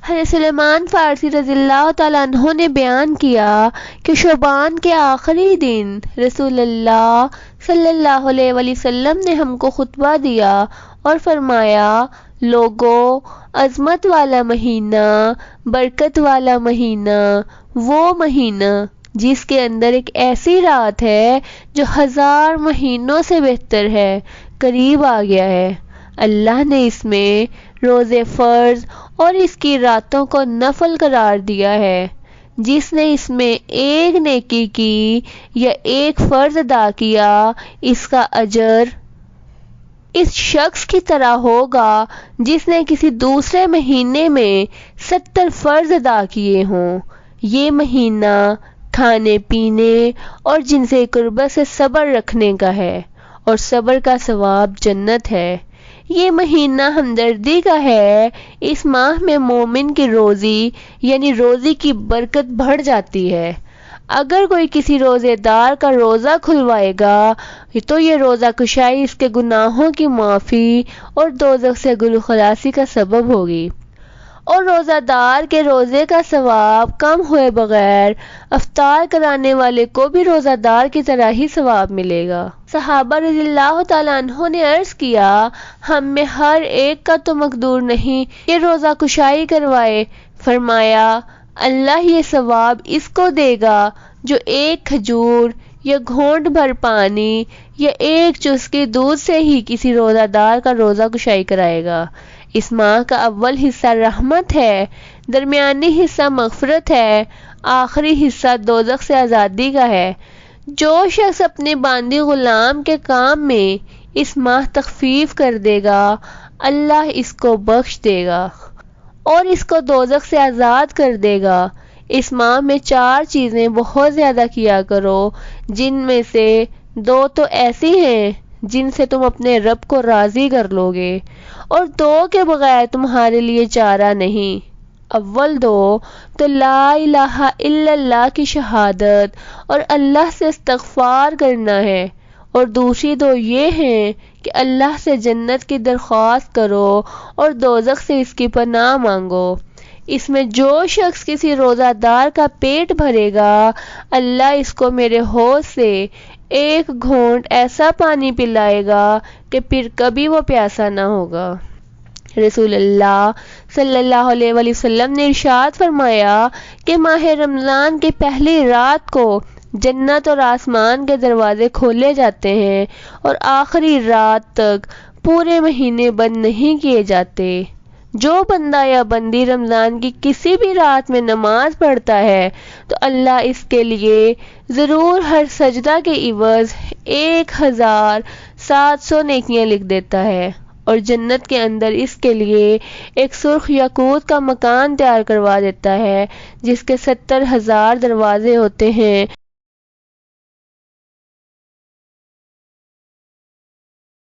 حضرت سلیمان فارسی رضی اللہ تعالیٰ عنہ نے بیان کیا کہ شعبان کے آخری دن رسول اللہ صلی اللہ علیہ وآلہ وسلم نے ہم کو خطبہ دیا اور فرمایا، لوگوں، عظمت والا مہینہ، برکت والا مہینہ، وہ مہینہ جس کے اندر ایک ایسی رات ہے جو 1000 مہینوں سے بہتر ہے، قریب آ گیا ہے۔ اللہ نے اس میں روزے فرض اور اس کی راتوں کو نفل قرار دیا ہے۔ جس نے اس میں ایک نیکی کی یا ایک فرض ادا کیا، اس کا اجر اس شخص کی طرح ہوگا جس نے کسی دوسرے مہینے میں 70 فرض ادا کیے ہوں۔ یہ مہینہ کھانے پینے اور جنسی قربت سے صبر رکھنے کا ہے، اور صبر کا ثواب جنت ہے۔ یہ مہینہ ہمدردی کا ہے۔ اس ماہ میں مومن کی روزی یعنی روزی کی برکت بڑھ جاتی ہے۔ اگر کوئی کسی روزے دار کا روزہ کھلوائے گا تو یہ روزہ کشائی اس کے گناہوں کی معافی اور دوزخ سے گل خلاصی کا سبب ہوگی، اور روزہ دار کے روزے کا ثواب کم ہوئے بغیر افطار کرانے والے کو بھی روزہ دار کی طرح ہی ثواب ملے گا۔ صحابہ رضی اللہ تعالیٰ عنہ نے عرض کیا، ہم میں ہر ایک کا تو مقدور نہیں کہ روزہ کشائی کروائے۔ فرمایا، اللہ یہ ثواب اس کو دے گا جو ایک کھجور یا گھونٹ بھر پانی یا ایک چسکی دودھ سے ہی کسی روزہ دار کا روزہ کشائی کرائے گا۔ اس ماہ کا اول حصہ رحمت ہے، درمیانی حصہ مغفرت ہے، آخری حصہ دوزخ سے آزادی کا ہے۔ جو شخص اپنے باندی غلام کے کام میں اس ماہ تخفیف کر دے گا، اللہ اس کو بخش دے گا اور اس کو دوزخ سے آزاد کر دے گا۔ اس ماہ میں 4 چیزیں بہت زیادہ کیا کرو، جن میں سے 2 تو ایسی ہیں جن سے تم اپنے رب کو راضی کر لو گے، اور 2 کے بغیر تمہارے لیے چارہ نہیں۔ اول 2 تو لا الہ الا اللہ کی شہادت اور اللہ سے استغفار کرنا ہے، اور دوسری 2 یہ ہیں کہ اللہ سے جنت کی درخواست کرو اور دوزخ سے اس کی پناہ مانگو۔ اس میں جو شخص کسی روزہ دار کا پیٹ بھرے گا، اللہ اس کو میرے حوض سے ایک گھونٹ ایسا پانی پلائے گا کہ پھر کبھی وہ پیاسا نہ ہوگا۔ رسول اللہ صلی اللہ علیہ وآلہ وسلم نے ارشاد فرمایا کہ ماہ رمضان کی پہلی رات کو جنت اور آسمان کے دروازے کھولے جاتے ہیں اور آخری رات تک پورے مہینے بند نہیں کیے جاتے۔ جو بندہ یا بندی رمضان کی کسی بھی رات میں نماز پڑھتا ہے تو اللہ اس کے لیے ضرور ہر سجدہ کے عوض 1700 نیکیاں لکھ دیتا ہے، اور جنت کے اندر اس کے لیے ایک سرخ یاقوت کا مکان تیار کروا دیتا ہے جس کے 70,000 دروازے ہوتے ہیں۔